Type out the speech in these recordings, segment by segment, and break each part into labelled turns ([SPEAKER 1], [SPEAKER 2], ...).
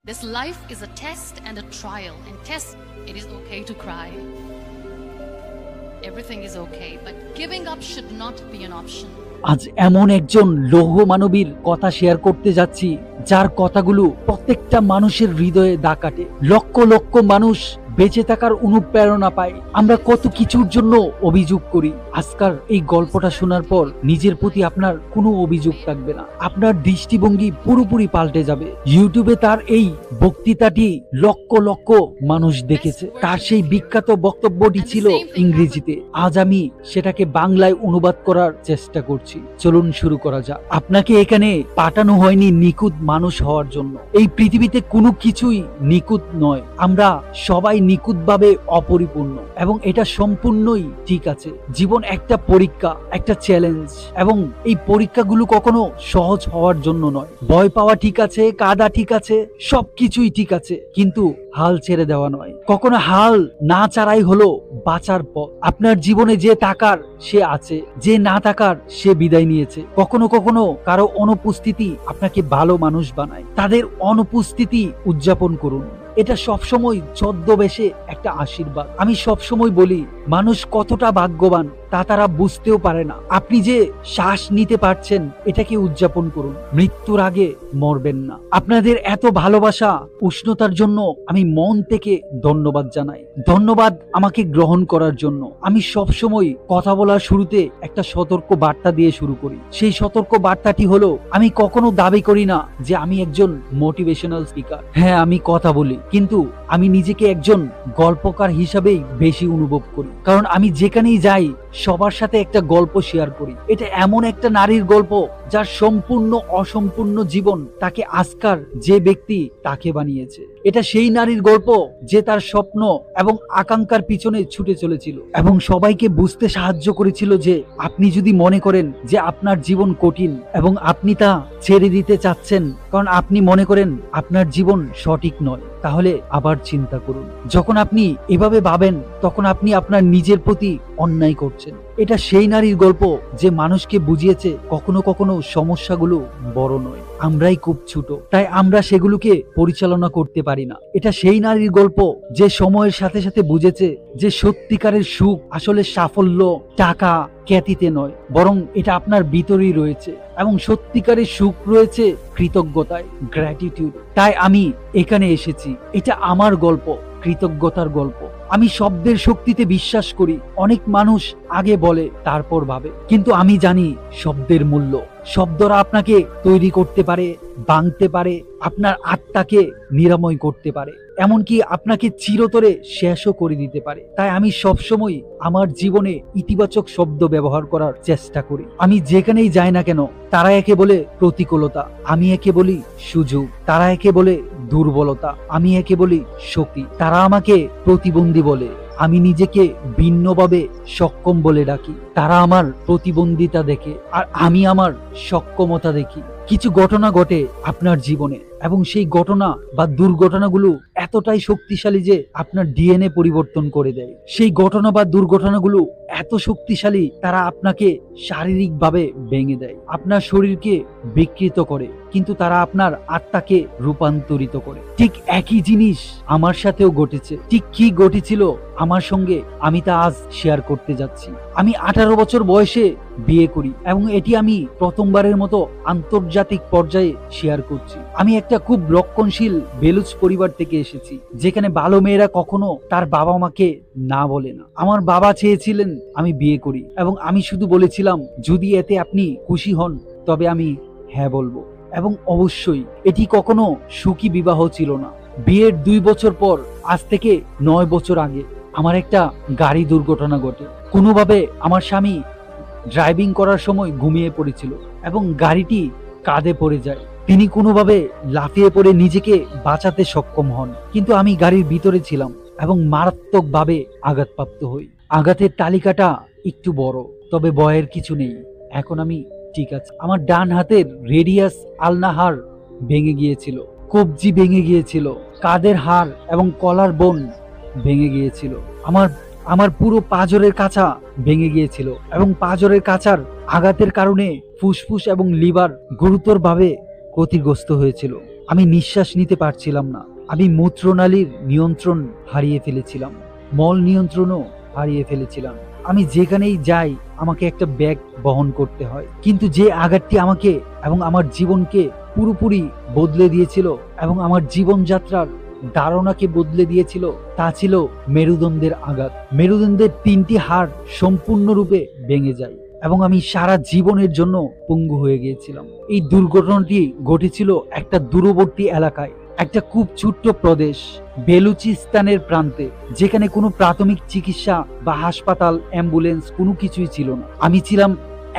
[SPEAKER 1] This life is a test and a trial. In test, it is okay to cry. Everything is okay, but giving up should not be an option.
[SPEAKER 2] আজ এমন একজন লৌহ মানবীর কথা share করতে যাচ্ছি যার কথাগুলো প্রত্যেকটা মানুষের হৃদয়ে দাগ কাটে। লক্ষ লক্ষ মানুষ বেঁচে থাকার অনুপ্রেরণা পায়। আমরা কত কিছুর জন্য অভিযোগ করি। আজকাল এই গল্পটা শোনার পর নিজের প্রতি আপনার কোনো অভিযোগ থাকবে না, আপনার দৃষ্টিভঙ্গি পুরোপুরি পাল্টে যাবে। ইউটিউবে তার এই বক্তৃতাটি লক্ষ লক্ষ মানুষ দেখেছে। তার সেই বিখ্যাত বক্তব্যটি ছিল ইংরেজিতে। আজ আমি সেটাকে বাংলায় অনুবাদ করার চেষ্টা করছি। চলুন শুরু করা যাক। আপনাকে এখানে পাঠানো হয়নি নিখুঁত মানুষ হওয়ার জন্য। এই পৃথিবীতে কোনো কিছুই নিখুঁত নয়। আমরা সবাই নিখুঁতভাবে অপরিপূর্ণ এবং এটা সম্পূর্ণই ঠিক আছে। জীবন একটা পরীক্ষা, একটা চ্যালেঞ্জ, এবং এই পরীক্ষাগুলো কখনো সহজ হওয়ার জন্য নয়। ভয় পাওয়া ঠিক আছে, কাঁদা ঠিক আছে, সবকিছুই ঠিক আছে, কিন্তু হাল ছেড়ে দেওয়া নয়। কখনো হাল না ছাড়াই হলো বাঁচার পথ। আপনার জীবনে যে থাকার সে আছে, যে না থাকার সে বিদায় নিয়েছে। কখনো কখনো কারো অনুপস্থিতি আপনাকে ভালো মানুষ বানায়। তাদের অনুপস্থিতি উদযাপন করুন। এটা সবসময় ছদ্মবেশে একটা আশীর্বাদ। আমি সবসময় বলি, মানুষ কতটা ভাগ্যবান তা তারা বুঝতেও পারে না। আপনি যে শ্বাস নিতে পারছেন এটাকে উদযাপন করুন। মৃত্যুর আগে মরবেন না। আপনাদের এত ভালোবাসা, উষ্ণতার জন্য আমি মন থেকে ধন্যবাদ জানাই। ধন্যবাদ আমাকে গ্রহণ করার জন্য। আমি সবসময় কথা বলার শুরুতে একটা সতর্ক বার্তা দিয়ে শুরু করি। সেই সতর্ক বার্তাটি হলো, আমি কখনো দাবি করি না যে আমি একজন মোটিভেশনাল স্পিকার। হ্যাঁ, আমি কথা বলি, কিন্তু আমি নিজেকে একজন গল্পকার হিসাবেই বেশি অনুভব করি। কারণ আমি যেখানেই যাই সবার সাথে একটা গল্প শেয়ার করি। এটা এমন একটা নারীর গল্প যার সম্পূর্ণ অসম্পূর্ণ জীবন তাকে আজকার যে ব্যক্তি তাকে বানিয়েছে। এটা সেই নারীর গল্প যে তার স্বপ্ন এবং আকাঙ্ক্ষার পিছনে ছুটে চলেছিল এবং সবাইকে বুঝতে সাহায্য করেছিল যে আপনি যদি মনে করেন যে আপনার জীবন কঠিন এবং আপনি তা ছেড়ে দিতে চাচ্ছেন কারণ আপনি মনে করেন আপনার জীবন সঠিক নয়, তাহলে আবার চিন্তা করুন। যখন আপনি এভাবে ভাবেন তখন আপনি আপনার নিজের প্রতি অন্যায় করছেন। এটা সেই নারীর গল্প যে মানুষকে বুঝিয়েছে কখনো কখনো সমস্যাগুলো বড় নয়, আমরাই খুব ছোট, তাই আমরা সেগুলোকে পরিচালনা করতে পারি না। এটা সেই নারীর গল্প যে সময়ের সাথে সাথে বুঝেছে যে সত্যিকারের সুখ আসলে সাফল্য, টাকা, খ্যাতিতে নয়, বরং এটা আপনার ভিতরেই রয়েছে এবং সত্যিকারের সুখ রয়েছে কৃতজ্ঞতায়, গ্র্যাটিটিউড। তাই আমি এখানে এসেছি। এটা আমার গল্প, কৃতজ্ঞতার গল্প। আমি শব্দের শক্তিতে বিশ্বাস করি। অনেক মানুষ আগে বলে তারপর ভাবে, কিন্তু আমি জানি শব্দের মূল্য। শব্দরা আপনাকে তৈরি করতে পারে, ভাঙতে পারে, আপনার আত্মাকে নিরাময় করতে পারে, এমনকি আপনাকে চিরতরে শেষও করে দিতে পারে। তাই আমি সবসময় আমার জীবনে ইতিবাচক শব্দ ব্যবহার করার চেষ্টা করি। আমি যেখানেই যাই না কেন, তারা একে বলে প্রতিকূলতা, আমি একে বলি সুযোগ। তারা একে বলে দুর্বলতা, আমি একে বলি শক্তি। তারা আমাকে প্রতিবন্ধী বলে, আমি নিজেকে ভিন্নভাবে সক্ষম বলে ডাকি। তারা আমার প্রতিবন্ধিতা দেখে আর আমি আমার সক্ষমতা দেখি। কিছু ঘটনা ঘটে আপনার জীবনে এবং সেই ঘটনা বা দুর্ঘটনাগুলো এতটাই শক্তিশালী যে আপনার ডিএনএ পরিবর্তন করে দেয়। সেই ঘটনা বা দুর্ঘটনাগুলো এত শক্তিশালী, তারা আপনাকে শারীরিকভাবে ভেঙে দেয়, আপনার শরীরকে বিকৃত করে, কিন্তু তারা আপনার আত্মাকে রূপান্তরিত করে। ঠিক একই জিনিস আমার সাথেও ঘটেছে। ঠিক কি ঘটেছিল আমার সঙ্গে আমি তা আজ শেয়ার করতে যাচ্ছি। আমি 18 বছর বয়সে বিয়ে করি এবং এটি আমি প্রথমবারের মতো আন্তর্জাতিক পর্যায়ে শেয়ার করছি। আমি একটা খুব রক্ষণশীল বেলুচ পরিবার থেকে এসেছি, যেখানে ভালো মেয়েরা কখনো তার বাবা মাকে না বলে না। আমার বাবা চেয়েছিলেন আমি বিয়ে করি এবং আমি শুধু বলেছিলাম, যদি এতে আপনি খুশি হন তবে আমি হ্যাঁ বলবো। এবং অবশ্যই এটি কখনো সুখী বিবাহ ছিল না। বিয়ের 2 বছর পর, আজ থেকে 9 বছর আগে, আমার একটা গাড়ি দুর্ঘটনা ঘটে। কোনোভাবে আমার স্বামী ড্রাইভিং করার সময় ঘুমিয়ে পড়েছিল এবং গাড়িটি কাঁধে পড়ে যায়। তিনি কোনোভাবে লাফিয়ে পড়ে নিজেকে বাঁচাতে সক্ষম হন, কিন্তু আমি গাড়ির ভিতরে ছিলাম এবং মারাত্মকভাবে আঘাতপ্রাপ্ত হই। আঘাতের তালিকাটা একটু বড়, তবে ভয়ের কিছু নেই। এখন আমি ঠিক আছে। আমার ডান হাতের রেডিয়াস আলনা হাড় ভেঙে গিয়েছিল, কবজি ভেঙে গিয়েছিল, কাঁধের হাড় এবং কলার বোন ভেঙে গিয়েছিল। আমার পুরো পাঁজরের কাছা ভেঙে গিয়েছিল এবং পাঁজরের কাছার আঘাতের কারণে ফুসফুস এবং লিভার গুরুতরভাবে ক্ষতিগ্রস্ত হয়েছিল। আমি নিঃশ্বাস নিতে পারছিলাম না। আমি মূত্রনালীর নিয়ন্ত্রণ হারিয়ে ফেলেছিলাম, মল নিয়ন্ত্রণও হারিয়ে ফেলেছিলাম। আমি যেখানেই যাই আমাকে একটা ব্যাগ বহন করতে হয়। কিন্তু যে আঘাতটি আমাকে এবং আমার জীবনকে পুরোপুরি বদলে দিয়েছিল এবং আমার জীবনযাত্রার ধারণাকে বদলে দিয়েছিল তা ছিল মেরুদণ্ডের আঘাত। মেরুদণ্ডের 3টি হাড় সম্পূর্ণরূপে ভেঙে যায় এবং আমি সারা জীবনের জন্য পঙ্গু হয়ে গিয়েছিলাম। এই দুর্ঘটনাটি ঘটেছিল একটা দূরবর্তী এলাকায়, একটা খুব ছোট্ট প্রদেশ বেলুচিস্তানের প্রান্তে, যেখানে কোনো প্রাথমিক চিকিৎসা বা হাসপাতাল, অ্যাম্বুলেন্স কোনো কিছুই ছিল না। আমি ছিলাম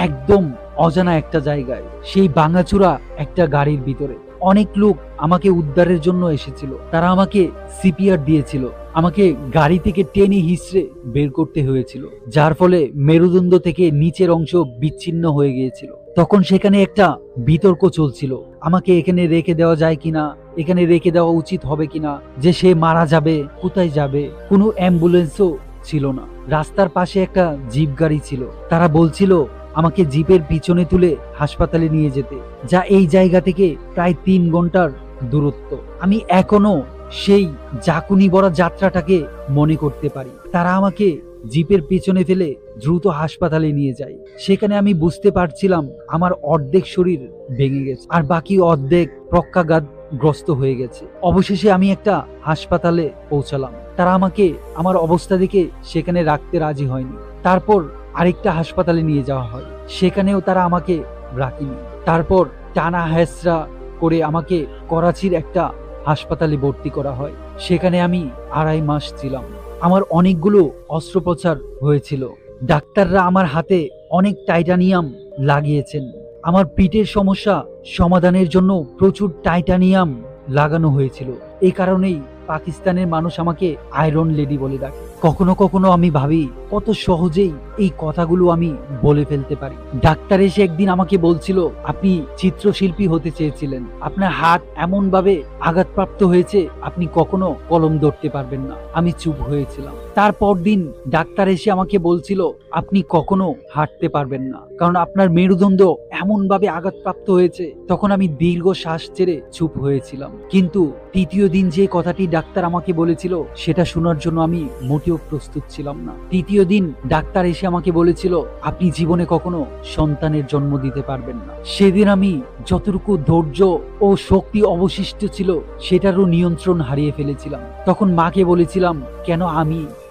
[SPEAKER 2] একদম অজানা একটা জায়গায়, সেই ভাঙাচোরা একটা গাড়ির ভিতরে। অনেক লোক আমাকে উদ্ধারের জন্য এসেছিল, তারা আমাকে সিপিআর দিয়েছিল, আমাকে গাড়ি থেকে টেনে হিঁচড়ে বের করতে হয়েছিল, যার ফলে মেরুদণ্ড থেকে নিচের অংশ বিচ্ছিন্ন হয়ে গিয়েছিল। তখন সেখানে একটা বিতর্ক চলছিল, আমাকে এখানে রেখে দেওয়া যায় কিনা, এখানে রেখে দেওয়া উচিত হবে কিনা, যে সে মারা যাবে, কোথায় যাবে। কোনো অ্যাম্বুলেন্সও ছিল না। রাস্তার পাশে একটা জিপ গাড়ি ছিল, তারা বলছিল আমাকে জিপের পিছনে তুলে হাসপাতালে নিয়ে যেতে, যা এই জায়গা থেকে প্রায় 3 ঘন্টার দূরত্ব। আমি এখনো সেই জাকুনি ভরা যাত্রাটাকে মনে করতে পারি। তারা আমাকে জিপের পিছনে ফেলে দ্রুত হাসপাতালে নিয়ে যায়। সেখানে আমি বুঝতে পারছিলাম আমার অর্ধেক শরীর ভেঙে গেছে আর বাকি অর্ধেক পক্ষাঘাতগ্রস্ত হয়ে গেছে। অবশেষে আমি একটা হাসপাতালে পৌঁছালাম। তারা আমাকে আমার অবস্থা দেখে সেখানে রাখতে রাজি হয়নি। তারপর আরেকটা হাসপাতালে নিয়ে যাওয়া হয়, সেখানেও তারা আমাকে রাখেনি। তারপর টানা হেঁচড়া করে আমাকে করাচির একটা হাসপাতালে ভর্তি করা হয়। সেখানে আমি 2.5 মাস ছিলাম। আমার অনেকগুলো অস্ত্রোপচার হয়েছিল। ডাক্তাররা আমার হাতে অনেক টাইটানিয়াম লাগিয়েছেন। আমার পিঠের সমস্যা সমাধানের জন্য প্রচুর টাইটানিয়াম লাগানো হয়েছিল। এই কারণেই পাকিস্তানের মানুষ আমাকে আয়রন লেডি বলে ডাকে। কখনো কখনো আমি ভাবি কত সহজেই এই কথাগুলো আমি বলে ফেলতে পারি। ডাক্তার এসে একদিন আমাকে বলছিল, আপনি চিত্রশিল্পী হতে চেয়েছিলেন, আপনার হাত এমন ভাবে আঘাতপ্রাপ্ত হয়েছে আপনি কখনো কলম ধরতে পারবেন না। আমি চুপ হয়েছিলাম। তারপর দিন ডাক্তার এসে আমাকে বলছিল, আপনি কখনো হাঁটতে পারবেন না, কারণ আপনার মেরুদণ্ড এমন ভাবে আঘাতপ্রাপ্ত হয়েছে। তখন আমি দীর্ঘ শ্বাস ছেড়ে চুপ হয়েছিলাম। কিন্তু তৃতীয় দিন যে কথাটি ডাক্তার আমাকে বলেছিল সেটা শোনার জন্য আমি মোটেও প্রস্তুত ছিলাম না। তৃতীয় দিন ডাক্তার এসে আমাকে বলেছিল, আপনি জীবনে কখনো সন্তানের জন্ম দিতে পারবেন না। সেদিন আমি যতটুকু ধৈর্য ও শক্তি অবশিষ্ট ছিল সেটারও নিয়ন্ত্রণ হারিয়ে ফেলেছিলাম। তখন মাকে বলেছিলাম,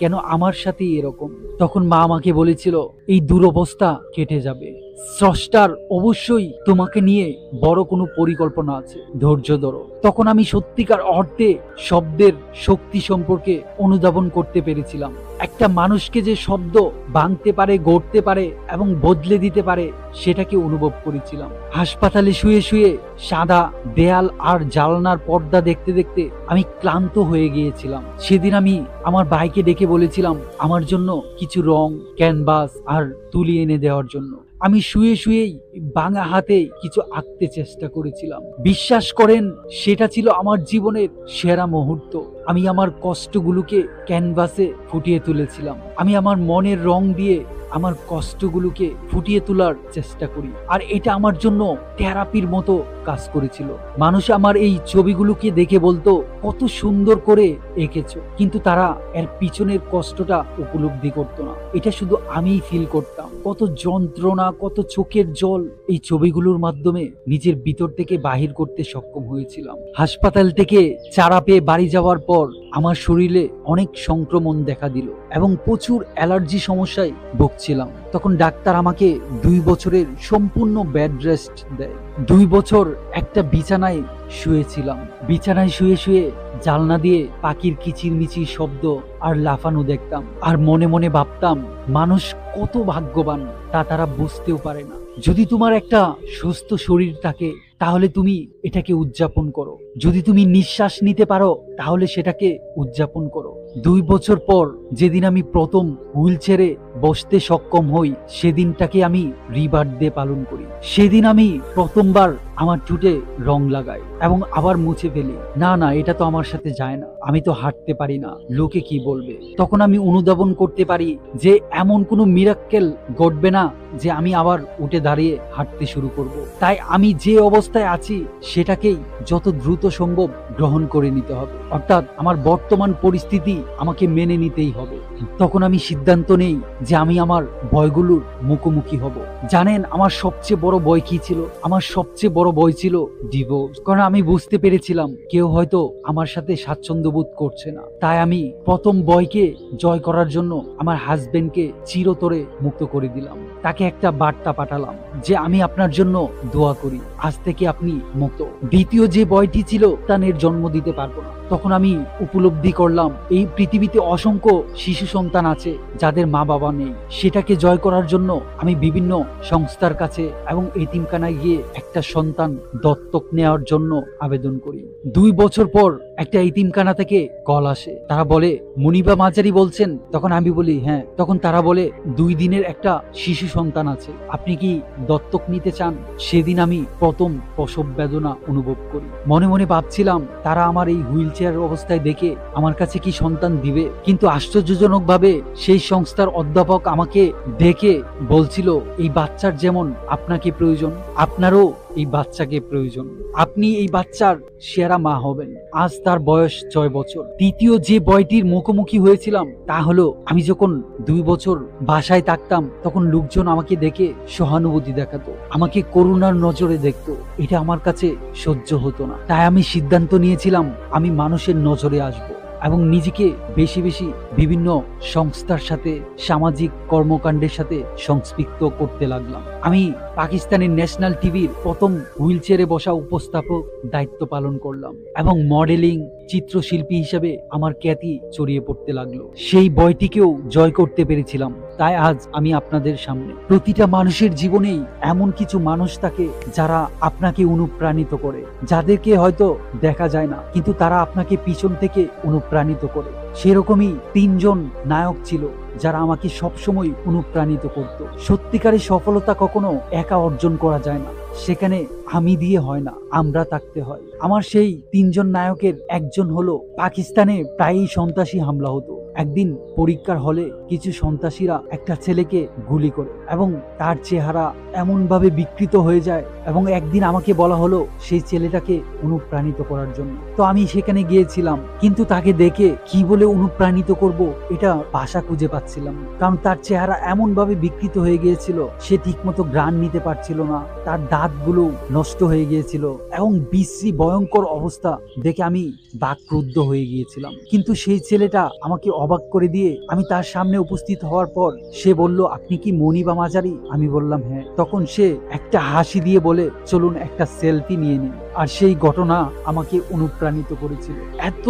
[SPEAKER 2] কেন আমার সাথে এরকম। তখন মা আমাকে বলেছিল, এই দুরবস্থা কেটে যাবে, স্রষ্টার অবশ্যই তোমাকে নিয়ে বড় কোনো পরিকল্পনা আছে, ধৈর্য ধরো। তখন আমি সত্যিকার অর্থে শব্দের শক্তি সম্পর্কে অনুধাবন করতে পেরেছিলাম। একটা মানুষকে যে শব্দ ভাঙতে পারে, গড়তে পারে এবং বদলে দিতে পারে সেটাকে অনুভব করেছিলাম। হাসপাতালে শুয়ে শুয়ে সাদা দেয়াল আর জানলার পর্দা দেখতে দেখতে আমি ক্লান্ত হয়ে গিয়েছিলাম। সেদিন আমি আমার ভাইকে ডেকে বলেছিলাম আমার জন্য কিছু রং, ক্যানভাস আর তুলি এনে দেওয়ার জন্য। আমি শুয়ে শুয়েই ভাঙা হাতে কিছু আঁকতে চেষ্টা করেছিলাম। বিশ্বাস করেন, সেটা ছিল আমার জীবনের সেরা মুহূর্ত। আমি আমার কষ্টগুলোকে ক্যানভাসে ফুটিয়ে তুলেছিলাম। আমি আমার মনের রং দিয়ে আমার কষ্টগুলোকে ফুটিয়ে তোলার চেষ্টা করি, আর এটা আমার জন্য থেরাপির মতো কাজ করেছিল। মানুষ আমার এই ছবিগুলোকে দেখে বলতো, কত সুন্দর করে এঁকেছো, কিন্তু তারা এর পিছনের কষ্টটা উপলব্ধি করতো না। এটা শুধু আমিই ফিল করতাম। কত যন্ত্রণা, কত চোখের জল এই ছবিগুলোর মাধ্যমে নিজের ভিতর থেকে বাহির করতে সক্ষম হয়েছিলাম। হাসপাতাল থেকে ছাড়া পেয়ে বাড়ি যাওয়ার পর আমার শরীরে অনেক সংক্রমণ দেখা দিল এবং প্রচুর অ্যালার্জি সমস্যায় ভুগছিলাম। তখন ডাক্তার আমাকে 2 বছরের সম্পূর্ণ বেড রেস্ট দেয়। 2 বছর একটা বিছানায় শুয়েছিলাম। বিছানায় শুয়ে শুয়ে জানলা দিয়ে পাখির কিচিরমিচির শব্দ আর লাফানো দেখতাম, আর মনে মনে ভাবতাম মানুষ কত ভাগ্যবান তা তারা বুঝতেও পারে না। যদি তোমার একটা সুস্থ শরীর থাকে তাহলে তুমি এটাকে উদযাপন করো, যদি তুমি নিঃশ্বাস নিতে পারো তাহলে সেটাকে উদযাপন করো। 2 বছর পর যেদিন আমি প্রথম হুইল চেয়ারে বসতে সক্ষম হই, সেদিনটাকে আমি রিবার্থ ডে পালন করি। সেদিন আমি প্রথমবার আমার ঠোঁটে রং লাগাই এবং আবার মুছে ফেলি। না না, এটা তো আমার সাথে যায় না, আমি তো হাঁটতে পারি না, লোকে কি বলবে। তখন আমি অনুধাবন করতে পারি যে এমন কোনো মিরাক্কেল ঘটবে না যে আমি আবার উঠে দাঁড়িয়ে হাঁটতে শুরু করব। তাই আমি যে অবস্থায় আছি সেটাকেই যত দ্রুত সম্ভব গ্রহণ করে নিতে হবে, অর্থাৎ আমার বর্তমান পরিস্থিতি আমাকে মেনে নিতেই হবে। তখন আমি সিদ্ধান্ত নেই যে আমি আমার ভয়গুলোর মুখোমুখি হব। জানেন আমার সবচেয়ে বড় ভয় কি ছিল? আমার সবচেয়ে বড় ভয় ছিল ডিভোর্স। কারণ আমি বুঝতে পেরেছিলাম কেউ হয়তো আমার সাথে স্বাচ্ছন্দ্য বোধ করছে না। তাই আমি প্রথম ভয়কে জয় করার জন্য আমার হাজবেন্ডকে চিরতরে মুক্ত করে দিলাম। তাকে একটা বার্তা পাঠালাম যে আমি আপনার জন্য দোয়া করি, আজ থেকে আপনি মুক্ত। দ্বিতীয় যে ভয়টি ছিল সন্তানের জন্ম দিতে পারবো না। তখন আমি উপলব্ধি করলাম এই পৃথিবীতে অসংখ্য শিশু সন্তান আছে যাদের মা বাবা নেই। সেটাকে জয় করার জন্য আমি বিভিন্ন সংস্থার কাছে এবং এতিমখানায় গিয়ে একটা সন্তান দত্তক নেওয়ার জন্য আবেদন করি। 2 বছর পর একটা এতিমখানা থেকে কল আসে, তারা বলে মুনিবা মাজারি বলছেন? তখন আমি বলি হ্যাঁ। তখন তারা বলে 2 দিনের একটা শিশু সন্তান আছে, আপনি কি দত্তক নিতে চান? সেদিন আমি প্রথম প্রসব বেদনা অনুভব করি। মনে মনে ভাবছিলাম তারা আমার এই হুইল চেয়ার অবস্থায় দেখে আমার কাছে কি সন্তান দিবে? কিন্তু আশ্চর্যজনক ভাবে সেই সংস্থার অধ্যাপক আমাকে দেখে বলছিল এই বাচ্চার যেমন আপনাকে প্রয়োজন, আপনারও এই বাচ্চাকে প্রয়োজন, আপনি এই বাচ্চার সেরা মা হবেন। আজ তার বয়স 6 বছর। তৃতীয় যে বয়টির মুখোমুখি হয়েছিলাম তা হলো আমি যখন 2 বছর বাসায় থাকতাম তখন লোকজন আমাকে দেখে সহানুভূতি দেখাতো, আমাকে করুণার নজরে দেখতো। এটা আমার কাছে সহ্য হতো না। তাই আমি সিদ্ধান্ত নিয়েছিলাম আমি মানুষের নজরে আসব এবং নিজেকে বেশি বেশি বিভিন্ন সংস্থার সাথে, সামাজিক কর্মকাণ্ডের সাথে সংশ্লিষ্ট করতে লাগলাম। আমি পাকিস্তানের ন্যাশনাল টিভির প্রথম হুইল চেয়ারে বসা উপস্থাপক দায়িত্ব পালন করলাম এবং মডেলিং, চিত্রশিল্পী হিসেবে আমার খ্যাতি ছড়িয়ে পড়তে লাগলো। সেই ভয়টিকেও জয় করতে পেরেছিলাম। তাই আজ আমি আপনাদের সামনে। প্রতিটা মানুষের জীবনেই এমন কিছু মানুষ থাকে যারা আপনাকে অনুপ্রাণিত করে, যাদেরকে হয়তো দেখা যায় না কিন্তু তারা আপনাকে পিছন থেকে অনুপ্রাণিত করে। সেরকমই 3 জন নায়ক ছিল যারা আমাকে সবসময় অনুপ্রাণিত করত। সত্যিকারের সফলতা কখনো একা অর্জন করা যায় না, সেখানে আমি দিয়ে হয় না, আমরা থাকতে হয়। আমার সেই 3 জন নায়কের একজন হলো পাকিস্তানে প্রায়ই সন্ত্রাসী হামলা হতো। একদিন পরীক্ষার হলে কিছু সন্ত্রাসীরা একটা ছেলেকে গুলি করে এবং তার চেহারা এমন ভাবে বিকৃত হয়ে যায় এবং একদিন আমাকে বলা হলো সেই ছেলেটাকে অনুপ্রাণিত করার জন্য। তো আমি সেখানে গিয়েছিলাম, কিন্তু তাকে দেখে কি বলে অনুপ্রাণিত করব এটা ভাষা খুঁজে পাচ্ছিলাম না। কারণ তার চেহারা এমন ভাবে বিকৃত হয়ে গিয়েছিল, সে ঠিকমতো ঘ্রাণ নিতে পারছিল না, তার দাঁতগুলো নষ্ট হয়ে গিয়েছিল এবং বিশ্রী ভয়ঙ্কর অবস্থা দেখে আমি বাকরুদ্ধ হয়ে গিয়েছিলাম। কিন্তু সেই ছেলেটা আমাকে অবাক করে দিয়ে আমি তার সামনে উপস্থিত হওয়ার পর সে বলল, আপনি কি মনিবা মাজারি? আমি বললাম হ্যাঁ। তখন সে একটা হাসি দিয়ে বলে, চলুন একটা সেলফি নিয়ে নিন। আর সেই ঘটনা আমাকে অনুপ্রাণিত করেছিল। এত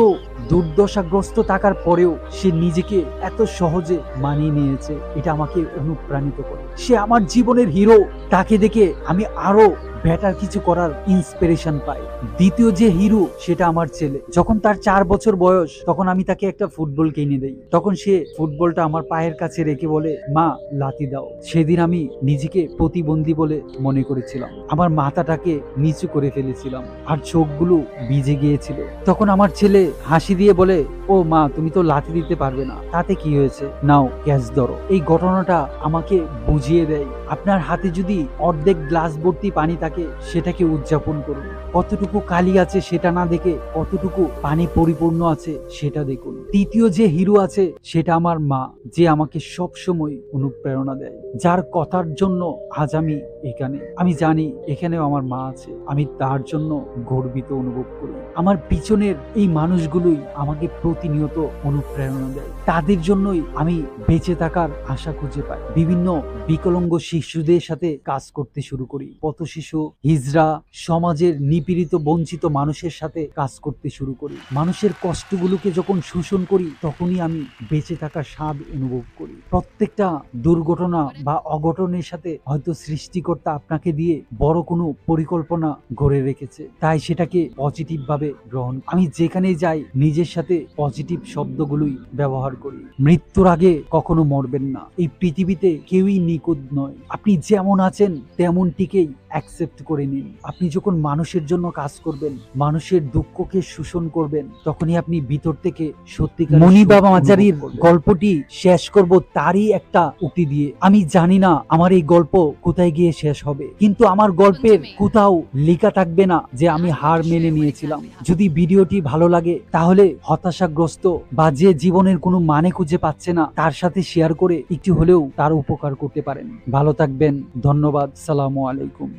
[SPEAKER 2] দুর্দশাগ্রস্ত থাকার পরেও সে নিজেকে এত সহজে মানিয়ে নিয়েছে, এটা আমাকে অনুপ্রাণিত করে। সে আমার জীবনের হিরো। তাকে দেখে আমি আরো বেটার কিছু করার ইন্সপিরেশন পাই। দ্বিতীয় যে হিরো সেটা আমার ছেলে। যখন তার 4 বছর বয়স তখন আমি তাকে একটা ফুটবল কিনে দেই। তখন সে ফুটবলটা আমার পায়ের কাছে রেখে বলে, মা লাথি দাও। সেদিন আমি নিজেকে প্রতিবন্ধী বলে মনে করেছিলাম, আমার মাথাটাকে নিচু করে ফেলেছিলাম আর চোখগুলো ভিজে গিয়েছিল। তখন আমার ছেলে হাসি দিয়ে বলে, ও মা তুমি তো লাথি দিতে পারবে না, তাতে কি হয়েছে, নাও ক্যাচ ধরো। এই ঘটনাটা আমাকে বুঝিয়ে দেয় আপনার হাতে যদি অর্ধেক গ্লাস ভর্তি পানি থাকে সেটাকে উদযাপন করুন। কতটুকু কালি আছে সেটা না দেখে কতটুকু পানি পরিপূর্ণ আছে সেটা দেখুন। তৃতীয় যে হিরো আছে সেটা আমার মা, যে আমাকে সব সময় অনুপ্রেরণা দেয়, যার কথার জন্য আজ আমি এখানে। আমি জানি এখানেও আমার মা আছে, আমি তার জন্য গর্বিত অনুভব করি। আমার পিছনের এই মানুষগুলোই আমাকে প্রতিনিয়ত অনুপ্রেরণা দেয়, তাদের জন্যই আমি বেঁচে থাকার আশা খুঁজে পাই। বিভিন্ন বিকলাঙ্গ শিশুদের সাথে কাজ করতে শুরু করি, পথ শিশু, হিজড়া, সমাজের নিপীড়িত বঞ্চিত মানুষের সাথে কাজ করতে শুরু করি। মানুষের কষ্টগুলোকে যখন শোষণ করি তখনই আমি বেঁচে থাকার স্বাদ অনুভব করি। প্রত্যেকটা দুর্ঘটনা বা অঘটনের সাথে হয়তো সৃষ্টিকর্তা আপনাকে দিয়ে বড় কোনো পরিকল্পনা গড়ে রেখেছে, তাই সেটাকে পজিটিভ ভাবে গ্রহণ। আমি যেখানে যাই নিজের সাথে পজিটিভ শব্দগুলোই ব্যবহার করি। মৃত্যুর আগে কখনো মরবেন না। এই পৃথিবীতে কেউই নিখুঁত নয়। আপনি যেমন আছেন তেমনটিকেই অ্যাকসেপ্ট করে নিন। আপনি যখন মানুষের জন্য কাজ করবেন, মানুষের দুঃখকে শোষণ করবেন, তখনই আপনি ভিতর থেকে সত্যিকার মনি বাবা মাঝারির গল্পটি শেষ করব তারই একটা উক্তি দিয়ে। আমি জানি না আমার এই গল্প কোথায় গিয়ে শেষ হবে, কিন্তু আমার গল্পের কোথাও লেখা থাকবে না যে আমি হার মেনে নিয়েছিলাম। যদি ভিডিওটি ভালো লাগে তাহলে হতাশাগ্রস্ত বা যে জীবনের কোনো মানে খুঁজে পাচ্ছে না তার সাথে শেয়ার করে একটু হলেও তার উপকার করতে পারেন। ভালো থাকবেন। ধন্যবাদ। সালামু আলাইকুম।